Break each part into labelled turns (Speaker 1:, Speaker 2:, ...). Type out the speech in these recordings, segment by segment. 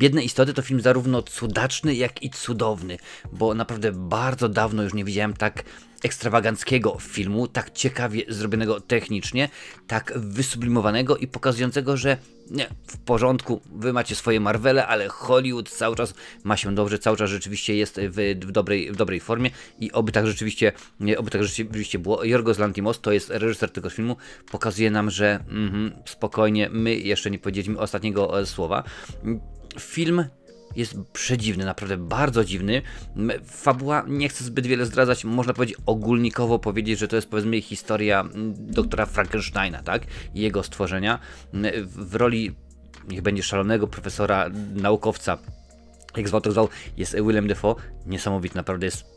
Speaker 1: Biedne istoty to film zarówno cudaczny, jak i cudowny, bo naprawdę bardzo dawno już nie widziałem tak ekstrawaganckiego filmu, tak ciekawie zrobionego technicznie, tak wysublimowanego i pokazującego, że nie, w porządku, wy macie swoje Marvele, ale Hollywood cały czas ma się dobrze, cały czas rzeczywiście jest w dobrej formie i oby tak rzeczywiście było. Jorgos Lanthimos, to jest reżyser tego filmu, pokazuje nam, że spokojnie, my jeszcze nie powiedzieliśmy ostatniego słowa. Film jest przedziwny, naprawdę bardzo dziwny. Fabuła, nie chcę zbyt wiele zdradzać, można powiedzieć ogólnikowo powiedzieć, że to jest powiedzmy historia doktora Frankensteina, tak? I jego stworzenia. W roli, niech będzie szalonego profesora, naukowca, jak zwał, to zwał, jest Willem Dafoe. Niesamowity, naprawdę jest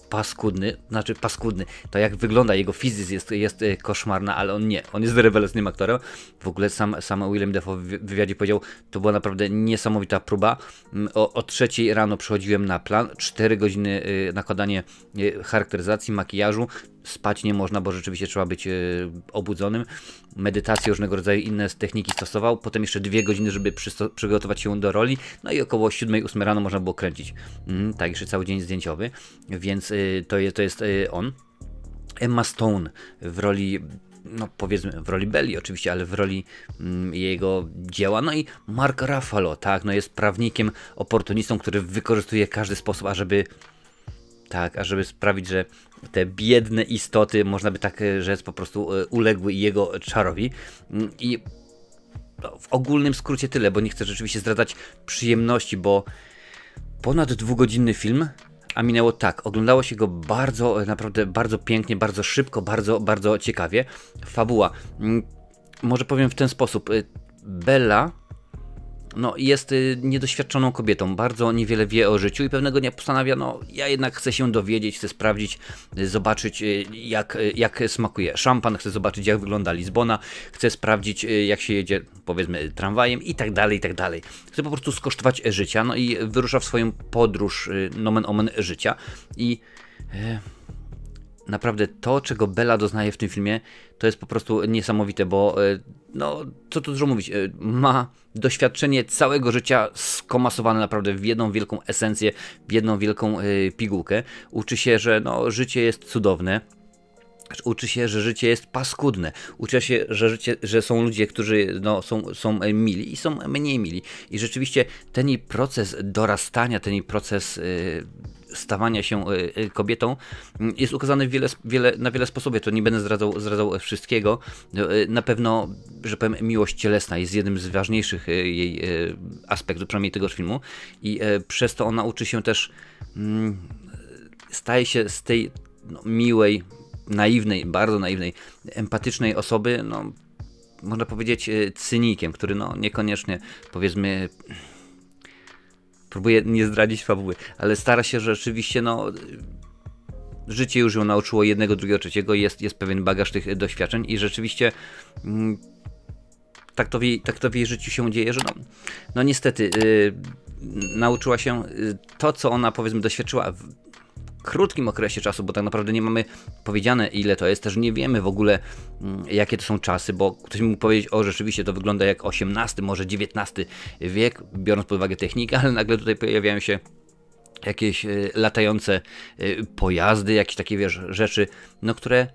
Speaker 1: paskudny. To jak wygląda, jego fizyk jest koszmarna, ale on nie. On jest rewelacyjnym aktorem. W ogóle sam Willem Dafoe w wywiadzie powiedział, to była naprawdę niesamowita próba. O 3 rano przychodziłem na plan, 4 godziny nakładanie charakteryzacji, makijażu. Spać nie można, bo rzeczywiście trzeba być obudzonym. Medytację, różnego rodzaju inne techniki stosował. Potem jeszcze 2 godziny, żeby przygotować się do roli. No i około 7-8 rano można było kręcić. Tak, jeszcze cały dzień zdjęciowy. Więc to jest on. Emma Stone w roli, no powiedzmy, w roli Belli oczywiście, ale w roli jego dzieła. No i Mark Ruffalo, tak, no jest prawnikiem, oportunistą, który wykorzystuje każdy sposób, ażeby sprawić, że te biedne istoty, można by tak rzec, po prostu uległy jego czarowi. I no, w ogólnym skrócie tyle, bo nie chcę rzeczywiście zdradzać przyjemności, bo ponad 2-godzinny film, a minęło tak, oglądało się go bardzo, naprawdę bardzo pięknie, bardzo szybko, bardzo ciekawie. Fabuła, może powiem w ten sposób, Bella no, jest niedoświadczoną kobietą, bardzo niewiele wie o życiu i pewnego dnia postanawia, no ja jednak chcę się dowiedzieć, chcę sprawdzić, zobaczyć jak smakuje szampan, chcę zobaczyć jak wygląda Lizbona, chcę sprawdzić jak się jedzie powiedzmy tramwajem i tak dalej, i tak dalej. Chcę po prostu skosztować życia, no i wyrusza w swoją podróż nomen omen życia i naprawdę to, czego Bella doznaje w tym filmie, to jest po prostu niesamowite, bo no, co tu dużo mówić, ma doświadczenie całego życia skomasowane naprawdę w jedną wielką esencję, w jedną wielką pigułkę. Uczy się, że no, życie jest cudowne. Uczy się, że życie jest paskudne. Uczy się, że są ludzie, którzy no, są mili i są mniej mili. I rzeczywiście ten jej proces dorastania, ten jej proces stawania się kobietą jest ukazany na wiele sposobów. To nie będę zdradzał wszystkiego. Na pewno, że powiem, miłość cielesna jest jednym z ważniejszych jej aspektów, przynajmniej tegoż filmu. I przez to ona uczy się też, staje się z tej no, miłej, naiwnej, bardzo naiwnej, empatycznej osoby, no, można powiedzieć cynikiem, który no, niekoniecznie, powiedzmy, próbuje nie zdradzić fabuły, ale stara się, że rzeczywiście, no, życie już ją nauczyło jednego, drugiego, trzeciego, jest pewien bagaż tych doświadczeń i rzeczywiście tak to w jej życiu się dzieje, że no niestety nauczyła się to, co ona, powiedzmy, doświadczyła w krótkim okresie czasu, bo tak naprawdę nie mamy powiedziane, ile to jest, też nie wiemy w ogóle jakie to są czasy, bo ktoś mógł powiedzieć, o rzeczywiście to wygląda jak XVIII, może XIX wiek, biorąc pod uwagę technikę, ale nagle tutaj pojawiają się jakieś latające pojazdy, jakieś takie, wiesz, rzeczy, no które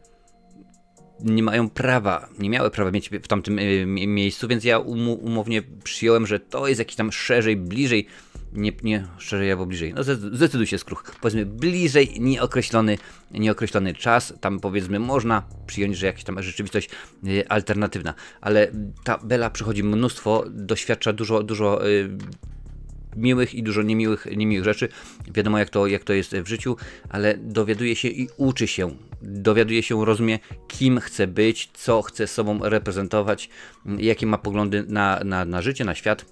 Speaker 1: nie miały prawa mieć w tamtym miejscu, więc ja umownie przyjąłem, że to jest jakiś tam szerzej, bliżej, nie szerzej albo bliżej, no zdecyduj się, skruch, powiedzmy bliżej nieokreślony czas, tam powiedzmy można przyjąć, że jakaś tam rzeczywistość alternatywna, ale ta Bella przychodzi mnóstwo, doświadcza dużo miłych i dużo niemiłych rzeczy. Wiadomo jak to jest w życiu, ale dowiaduje się i uczy się. Dowiaduje się, rozumie, kim chce być, co chce sobą reprezentować, jakie ma poglądy na życie, na świat.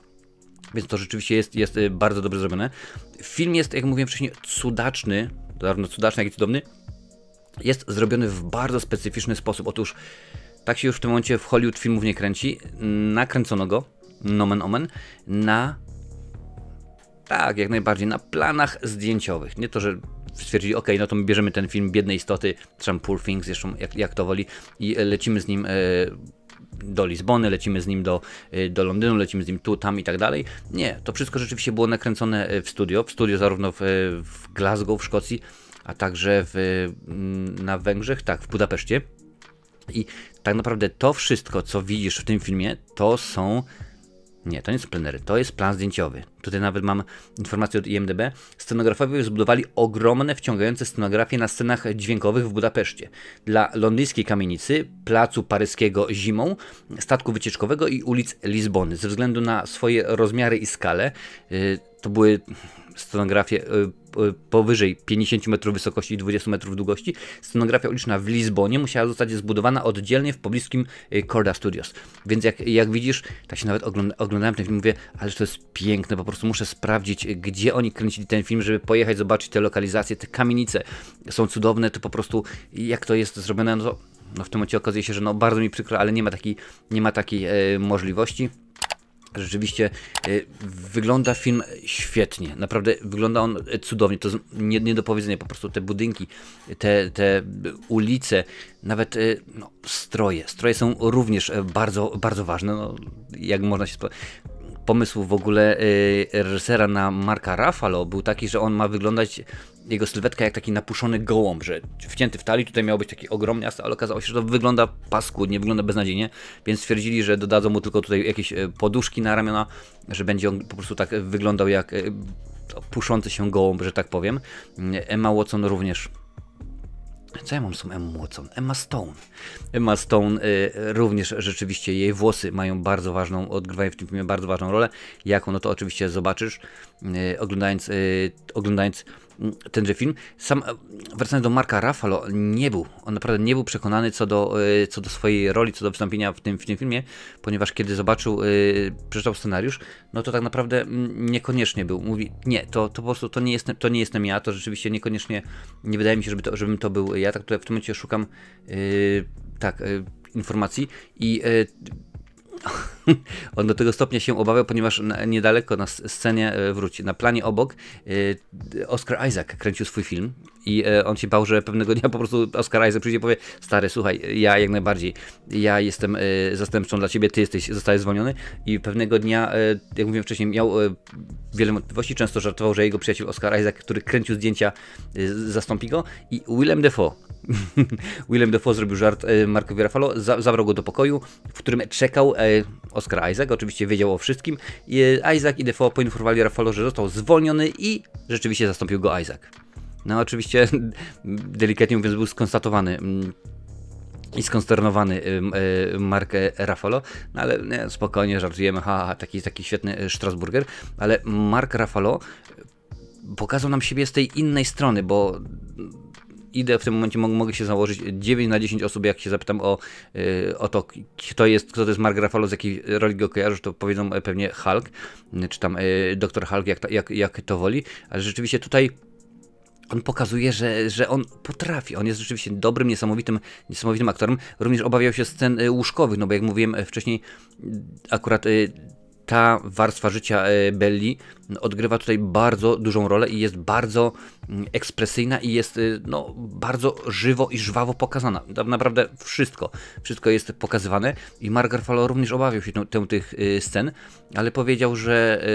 Speaker 1: Więc to rzeczywiście jest bardzo dobrze zrobione. Film jest, jak mówiłem wcześniej, cudaczny, zarówno cudaczny, jak i cudowny. Jest zrobiony w bardzo specyficzny sposób. Otóż tak się już w tym momencie w Hollywood filmów nie kręci. Nakręcono go, nomen omen, tak, jak najbardziej, na planach zdjęciowych. Nie to, że stwierdzili, ok, no to my bierzemy ten film Biedne Istoty, czy Poor Things, zresztą jak to woli, i lecimy z nim do Lizbony, lecimy z nim do Londynu, lecimy z nim tu, tam i tak dalej. Nie, to wszystko rzeczywiście było nakręcone w studio zarówno w Glasgow, w Szkocji, a także na Węgrzech, tak, w Budapeszcie. I tak naprawdę to wszystko, co widzisz w tym filmie, to nie są plenery, to jest plan zdjęciowy. Tutaj nawet mam informację od IMDb. Scenografowie zbudowali ogromne, wciągające scenografie na scenach dźwiękowych w Budapeszcie. Dla londyńskiej kamienicy, placu paryskiego zimą, statku wycieczkowego i ulic Lizbony. Ze względu na swoje rozmiary i skalę, to były scenografie powyżej 50 metrów wysokości i 20 metrów długości. Scenografia uliczna w Lizbonie musiała zostać zbudowana oddzielnie w pobliskim Korda Studios. Więc jak widzisz, tak się nawet oglądałem ten film, mówię, ale to jest piękne, po prostu muszę sprawdzić, gdzie oni kręcili ten film, żeby pojechać, zobaczyć te lokalizacje, te kamienice są cudowne, to po prostu jak to jest zrobione, no w tym momencie okazuje się, że no bardzo mi przykro, ale nie ma takiej możliwości. Rzeczywiście wygląda film świetnie, naprawdę wygląda on cudownie, to jest nie do powiedzenia, po prostu te budynki, te ulice, nawet no, stroje są również bardzo, bardzo ważne, no, jak można się spodziewać. Pomysł w ogóle reżysera na Marka Ruffalo był taki, że on ma wyglądać, jego sylwetka jak taki napuszony gołąb, że wcięty w talii, tutaj miał być taki ogromny, ale okazało się, że to wygląda paskudnie, wygląda beznadziejnie, więc stwierdzili, że dodadzą mu tylko tutaj jakieś poduszki na ramiona, że będzie on po prostu tak wyglądał jak puszący się gołąb, że tak powiem. Emma Watson również. Co ja mam z tą Emma Watson? Emma Stone również rzeczywiście, jej włosy mają bardzo ważną, odgrywają w tym filmie bardzo ważną rolę. Jaką? No to oczywiście zobaczysz, oglądając tenże film. Sam, wracając do Marka Ruffalo, on naprawdę nie był przekonany co do swojej roli, co do wystąpienia w tym filmie, ponieważ kiedy przeczytał scenariusz, no to tak naprawdę niekoniecznie był. Mówi, nie, to po prostu to nie jestem ja, to rzeczywiście niekoniecznie, nie wydaje mi się, żebym to był ja. Tak tutaj w tym momencie szukam informacji i on do tego stopnia się obawiał, ponieważ niedaleko na scenie na planie obok Oscar Isaac kręcił swój film i on się bał, że pewnego dnia po prostu Oscar Isaac przyjdzie i powie: stary, słuchaj, ja jak najbardziej, ja jestem zastępczą dla ciebie, zostajesz zwolniony. I pewnego dnia, jak mówiłem wcześniej, miał wiele wątpliwości, często żartował, że jego przyjaciel Oscar Isaac, który kręcił zdjęcia, zastąpi go, i Willem Dafoe zrobił żart Markowi Ruffalo, zabrał go do pokoju, w którym czekał Oscar Isaac, oczywiście wiedział o wszystkim. Isaac i Dafoe poinformowali Ruffalo, że został zwolniony i rzeczywiście zastąpił go Isaac. No oczywiście, delikatnie mówiąc, był skonstatowany i skonsternowany Mark Ruffalo, no ale nie, spokojnie, żartujemy, taki świetny Strasburger, ale Mark Ruffalo pokazał nam siebie z tej innej strony, bo idę w tym momencie, mogę się założyć 9 na 10 osób, jak się zapytam o to, kto to jest Mark Ruffalo, z jakiej roli go kojarzysz, to powiedzą pewnie Hulk, czy tam Dr. Hulk, jak to woli, ale rzeczywiście tutaj on pokazuje, że on potrafi, on jest rzeczywiście dobrym, niesamowitym aktorem. Również obawiał się scen łóżkowych, no bo jak mówiłem wcześniej, akurat ta warstwa życia Belli odgrywa tutaj bardzo dużą rolę i jest bardzo ekspresyjna i jest bardzo żywo i żwawo pokazana. Naprawdę wszystko jest pokazywane i Mark Ruffalo również obawiał się tych scen, ale powiedział, że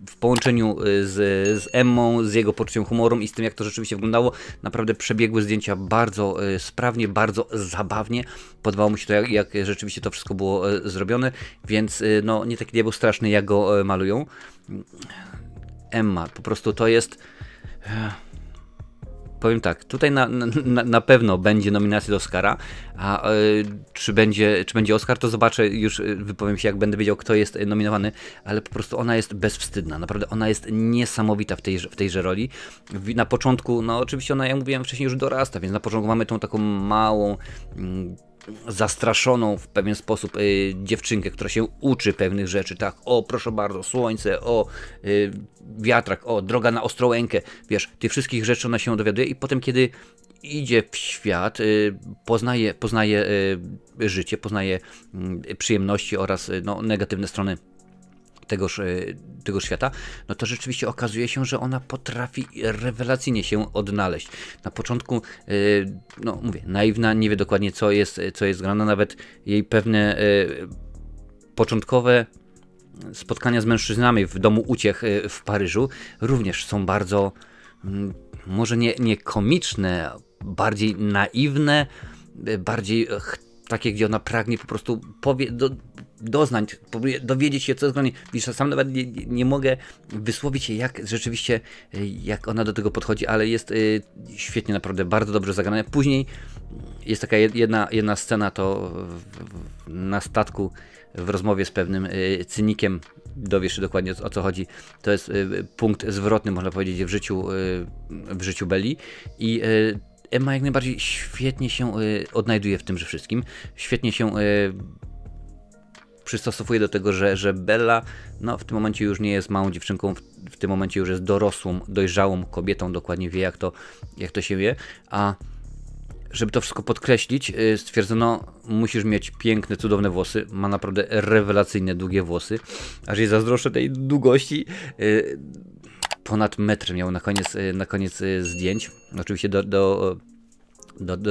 Speaker 1: w połączeniu z Emmą, z jego poczuciem humoru i z tym, jak to rzeczywiście wyglądało, naprawdę przebiegły zdjęcia bardzo sprawnie, bardzo zabawnie. Podobało mu się to, jak rzeczywiście to wszystko było zrobione, więc no nie taki diabeł straszny, jak go malują. Emma, po prostu to jest... Powiem tak, tutaj na pewno będzie nominacja do Oscara, a czy będzie Oscar, to zobaczę, już wypowiem się, jak będę wiedział, kto jest nominowany, ale po prostu ona jest bezwstydna, naprawdę ona jest niesamowita w tejże roli. Na początku, no oczywiście ona, jak mówiłem wcześniej, już dorasta, więc na początku mamy tą taką małą, zastraszoną w pewien sposób dziewczynkę, która się uczy pewnych rzeczy, tak, o proszę bardzo, słońce, o wiatrak, o droga na Ostrołękę, wiesz, tych wszystkich rzeczy ona się dowiaduje i potem, kiedy idzie w świat, poznaje życie, poznaje przyjemności oraz negatywne strony tegoż świata, no to rzeczywiście okazuje się, że ona potrafi rewelacyjnie się odnaleźć. Na początku, no mówię, naiwna, nie wie dokładnie co jest grane, nawet jej pewne początkowe spotkania z mężczyznami w domu uciech w Paryżu również są bardzo, może nie komiczne, bardziej naiwne, bardziej takie, gdzie ona pragnie po prostu doznać, dowiedzieć się, co jest grane. Widzisz, sam nawet nie mogę wysłowić się, jak rzeczywiście, jak ona do tego podchodzi, ale jest świetnie, naprawdę bardzo dobrze zagrane. Później jest taka jedna scena, to na statku w rozmowie z pewnym cynikiem, dowiesz się dokładnie o co chodzi. To jest punkt zwrotny, można powiedzieć, w życiu Belli i Emma jak najbardziej świetnie się odnajduje w tymże wszystkim. Świetnie się przystosowuje do tego, że Bella no, w tym momencie już nie jest małą dziewczynką, w tym momencie już jest dorosłą, dojrzałą kobietą, dokładnie wie jak to się wie, a żeby to wszystko podkreślić, stwierdzono, musisz mieć piękne, cudowne włosy, ma naprawdę rewelacyjne, długie włosy, aż jej zazdroszczę tej długości, ponad metr miał na koniec zdjęć, oczywiście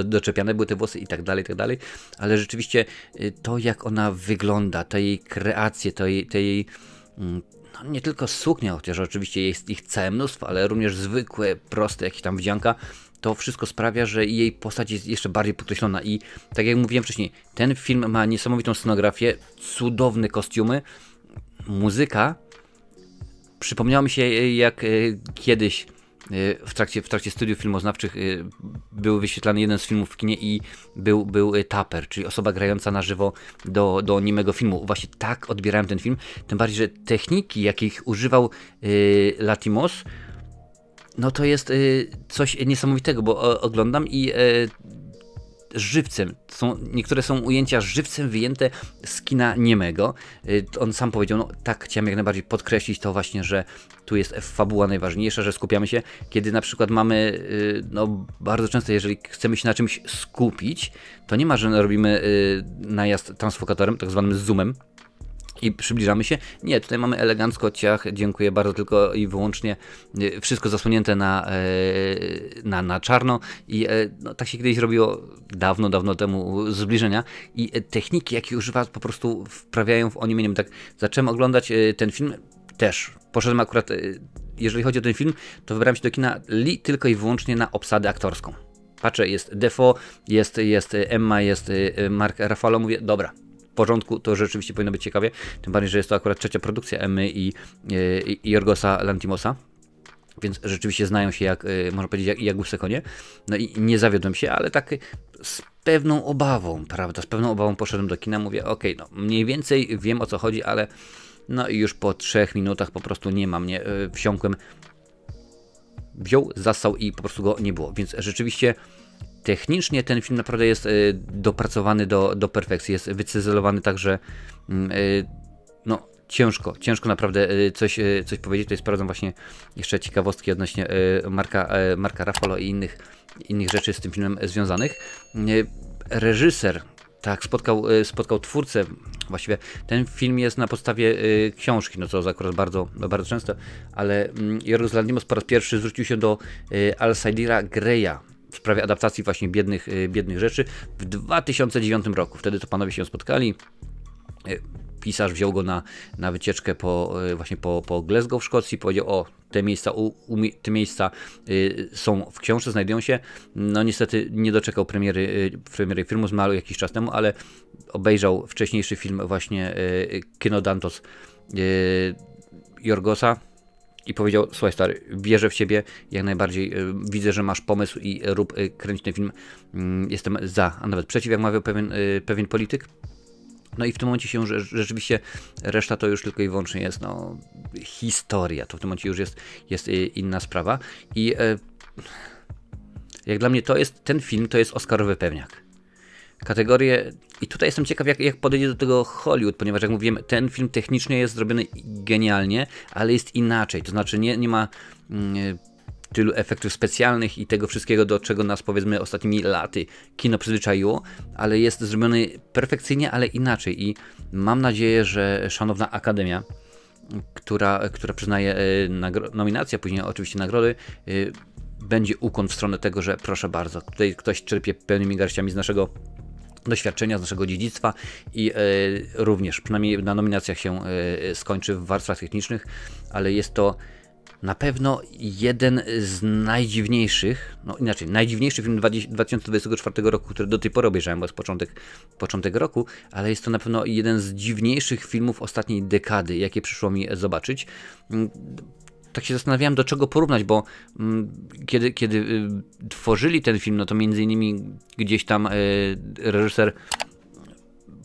Speaker 1: doczepiane były te włosy i tak dalej, ale rzeczywiście to jak ona wygląda, te jej kreacje, te jej no nie tylko suknia, chociaż oczywiście jest ich całe mnóstwo, ale również zwykłe, proste, jakieś tam wdzianka, to wszystko sprawia, że jej postać jest jeszcze bardziej podkreślona i tak jak mówiłem wcześniej, ten film ma niesamowitą scenografię, cudowne kostiumy, muzyka. Przypomniało mi się jak kiedyś w trakcie studiów filmoznawczych był wyświetlany jeden z filmów w kinie i był taper, czyli osoba grająca na żywo do niemego filmu. Właśnie tak odbierałem ten film, tym bardziej, że techniki, jakich używał Lanthimos, no to jest coś niesamowitego, bo oglądam i żywcem. Niektóre są ujęcia żywcem wyjęte z kina niemego. On sam powiedział, no tak, chciałem jak najbardziej podkreślić to właśnie, że tu jest fabuła najważniejsza, że skupiamy się, kiedy na przykład mamy, no bardzo często, jeżeli chcemy się na czymś skupić, to nie ma, że robimy najazd transfokatorem, tak zwanym zoomem, i przybliżamy się. Nie, tutaj mamy elegancko, ciach, dziękuję bardzo, tylko i wyłącznie wszystko zasłonięte na czarno i no, tak się kiedyś robiło dawno temu zbliżenia i techniki, jakie używa, po prostu wprawiają w oni mnie. Tak zacząłem oglądać ten film też. Poszedłem akurat, jeżeli chodzi o ten film, to wybrałem się do kina tylko i wyłącznie na obsadę aktorską. Patrzę, jest Defoe, jest Emma, jest Mark Ruffalo, mówię, dobra. W porządku, to rzeczywiście powinno być ciekawie, tym bardziej, że jest to akurat trzecia produkcja Emmy i Yorgosa Lanthimosa, więc rzeczywiście znają się jak, można powiedzieć, jak łysy konie. No i nie zawiodłem się, ale tak z pewną obawą, prawda, z pewną obawą poszedłem do kina, mówię, okej, no mniej więcej wiem o co chodzi, ale no i już po 3 minutach po prostu nie ma mnie, wsiąkłem, wziął, zassał i po prostu go nie było, więc rzeczywiście technicznie ten film naprawdę jest dopracowany do perfekcji, jest wycyzelowany tak, że no ciężko naprawdę coś powiedzieć. Tutaj sprawdzam właśnie jeszcze ciekawostki odnośnie Marka Ruffalo i innych rzeczy z tym filmem związanych. Reżyser tak spotkał twórcę, właściwie ten film jest na podstawie książki, no co akurat bardzo często, ale Yorgos Lanthimos po raz pierwszy zwrócił się do Alcidera Greya w sprawie adaptacji właśnie biednych rzeczy w 2009 roku. Wtedy to panowie się spotkali. Pisarz wziął go na wycieczkę właśnie po Glasgow w Szkocji. Powiedział, o, te miejsca są w książce, znajdują się. No niestety nie doczekał premiery filmu, zmarł jakiś czas temu, ale obejrzał wcześniejszy film właśnie Kino Dantos Yorgosa. I powiedział, słuchaj stary, wierzę w ciebie, jak najbardziej, widzę, że masz pomysł i kręć ten film, jestem za, a nawet przeciw, jak mawiał pewien polityk. No i w tym momencie się rzeczywiście reszta to już tylko i wyłącznie jest no, historia, to w tym momencie już jest inna sprawa i jak dla mnie ten film to jest oscarowy pewniak. Kategorie, i tutaj jestem ciekaw jak podejdzie do tego Hollywood, ponieważ jak mówiłem, ten film technicznie jest zrobiony genialnie, ale jest inaczej, to znaczy nie ma tylu efektów specjalnych i tego wszystkiego, do czego nas powiedzmy ostatnimi laty kino przyzwyczaiło, ale jest zrobiony perfekcyjnie, ale inaczej i mam nadzieję, że szanowna Akademia która przyznaje nominacje, a później oczywiście nagrody, będzie ukłon w stronę tego, że proszę bardzo, tutaj ktoś czerpie pełnymi garściami z naszego doświadczenia, z naszego dziedzictwa i również, przynajmniej na nominacjach się skończy w warstwach technicznych, ale jest to na pewno jeden z najdziwniejszych, no inaczej, najdziwniejszy film 2024 roku, który do tej pory obejrzałem, bo jest początek roku, ale jest to na pewno jeden z dziwniejszych filmów ostatniej dekady, jakie przyszło mi zobaczyć. Tak się zastanawiałem, do czego porównać, bo kiedy tworzyli ten film, no to między innymi gdzieś tam reżyser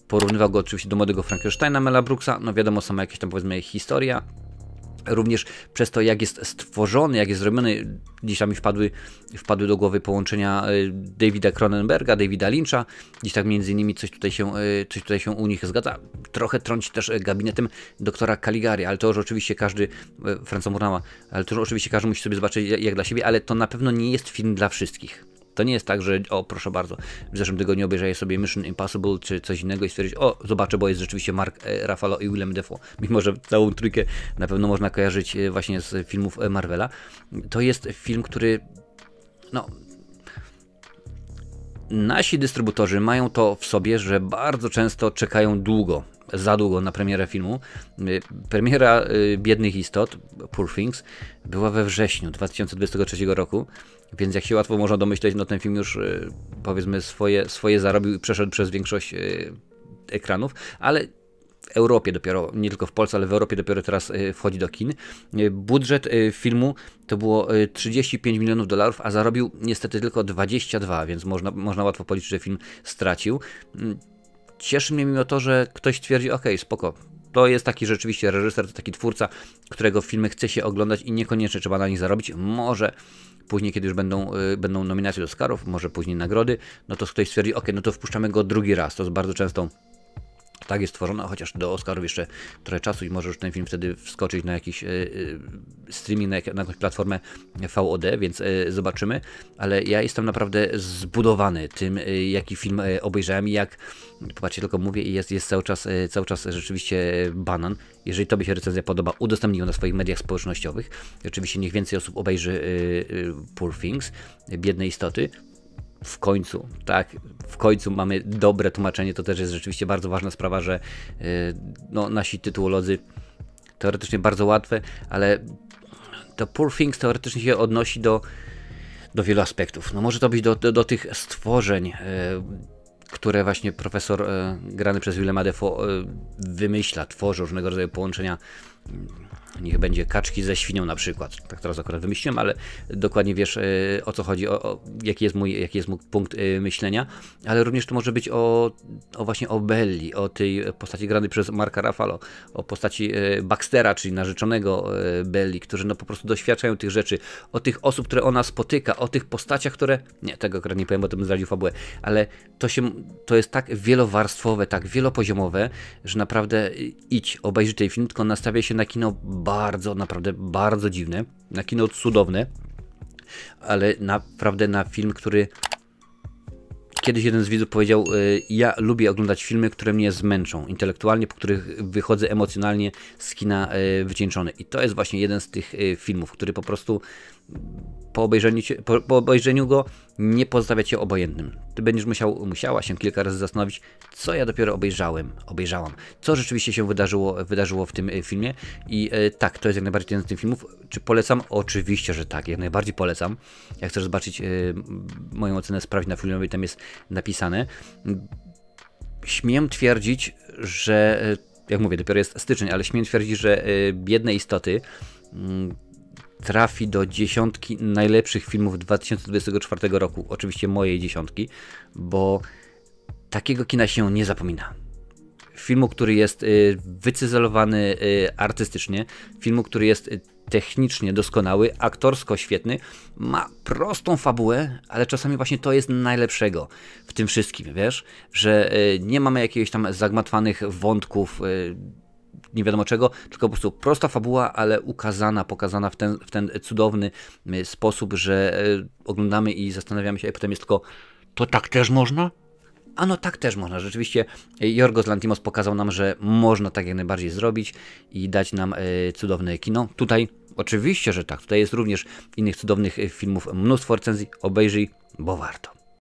Speaker 1: porównywał go oczywiście do Młodego Frankensteina Mela Brooksa, no wiadomo, sama jakaś tam powiedzmy historia. Również przez to, jak jest stworzony, jak jest zrobiony, gdzieś tam mi wpadły do głowy połączenia Davida Cronenberga, Davida Lyncha, gdzieś tak między innymi coś tutaj się u nich zgadza. Trochę trąci też gabinetem doktora Caligari, ale to już oczywiście każdy, Franza Murnau'a, ale to już oczywiście każdy musi sobie zobaczyć jak dla siebie, ale to na pewno nie jest film dla wszystkich. To nie jest tak, że o proszę bardzo, w zeszłym tygodniu obejrzaję sobie Mission Impossible czy coś innego i stwierdzić, o zobaczę, bo jest rzeczywiście Mark Ruffalo i Willem Dafoe, mimo że całą trójkę na pewno można kojarzyć właśnie z filmów Marvela. To jest film, który no nasi dystrybutorzy mają to w sobie, że bardzo często czekają za długo na premierę filmu. Premiera Biednych Istot, Poor Things, była we wrześniu 2023 roku, więc jak się łatwo można domyśleć, no ten film już powiedzmy swoje zarobił i przeszedł przez większość ekranów, ale w Europie dopiero, nie tylko w Polsce, ale w Europie dopiero teraz wchodzi do kin. Budżet filmu to było $35 milionów, a zarobił niestety tylko 22, więc można łatwo policzyć, że film stracił. Cieszy mnie mimo to, że ktoś twierdzi, okej, spoko, to jest taki rzeczywiście reżyser, to taki twórca, którego filmy chce się oglądać i niekoniecznie trzeba na nich zarobić. Może później, kiedy już będą nominacje do Oscarów, może później nagrody, no to ktoś stwierdzi, okej, no to wpuszczamy go drugi raz. To jest bardzo często tak jest tworzona, chociaż do Oscarów jeszcze trochę czasu i może już ten film wtedy wskoczyć na jakiś streaming, na jakąś platformę VOD, więc zobaczymy, ale ja jestem naprawdę zbudowany tym, jaki film obejrzałem i jak, popatrzcie, tylko mówię i jest cały czas rzeczywiście banan. Jeżeli tobie się recenzja podoba, udostępnij ją na swoich mediach społecznościowych. Oczywiście niech więcej osób obejrzy Poor Things, Biedne Istoty. W końcu mamy dobre tłumaczenie, to też jest rzeczywiście bardzo ważna sprawa, że no, nasi tytułolodzy teoretycznie bardzo łatwe, ale to Poor Things teoretycznie się odnosi do wielu aspektów. No może to być do tych stworzeń, które właśnie profesor grany przez Willema Dafoe wymyśla, tworzy różnego rodzaju połączenia. Niech będzie kaczki ze świnią na przykład. Tak teraz akurat wymyśliłem, ale dokładnie wiesz o co chodzi, jaki jest mój punkt myślenia. Ale również to może być właśnie o Belli, o tej postaci granej przez Marka Ruffalo, o postaci Baxtera, czyli narzeczonego Belli, którzy no po prostu doświadczają tych rzeczy, o tych osób, które ona spotyka, o tych postaciach, które... Nie, tego akurat nie powiem, bo to bym zdradził fabułę, ale to jest tak wielowarstwowe, tak wielopoziomowe, że naprawdę obejrzyj ten film, tylko nastawia się na kino naprawdę bardzo dziwne, na kino cudowne, ale naprawdę na film, który kiedyś jeden z widzów powiedział, ja lubię oglądać filmy, które mnie zmęczą intelektualnie, po których wychodzę emocjonalnie z kina wycieńczony. I to jest właśnie jeden z tych filmów, który po prostu po obejrzeniu go nie pozostawia cię obojętnym. Ty będziesz musiała się kilka razy zastanowić, co ja dopiero obejrzałam, co rzeczywiście się wydarzyło w tym filmie. I tak, to jest jak najbardziej jeden z tych filmów. Czy polecam? Oczywiście, że tak, jak najbardziej polecam. Jak chcesz zobaczyć moją ocenę, sprawdź na filmowej, tam jest napisane. Śmiem twierdzić, że, jak mówię, dopiero jest styczeń, ale śmiem twierdzić, że Biedne Istoty trafi do dziesiątki najlepszych filmów 2024 roku. Oczywiście mojej dziesiątki, bo takiego kina się nie zapomina. Filmu, który jest wycyzelowany artystycznie, filmu, który jest technicznie doskonały, aktorsko świetny, ma prostą fabułę, ale czasami właśnie to jest najlepszego w tym wszystkim, wiesz, że nie mamy jakiegoś tam zagmatwanych wątków, nie wiadomo czego, tylko po prostu prosta fabuła, ale pokazana w ten cudowny sposób, że oglądamy i zastanawiamy się, a potem jest tylko, to tak też można? Ano tak też można. Rzeczywiście Jorgos Lanthimos pokazał nam, że można tak jak najbardziej zrobić i dać nam cudowne kino. Tutaj oczywiście, że tak. Tutaj jest również innych cudownych filmów mnóstwo recenzji. Obejrzyj, bo warto.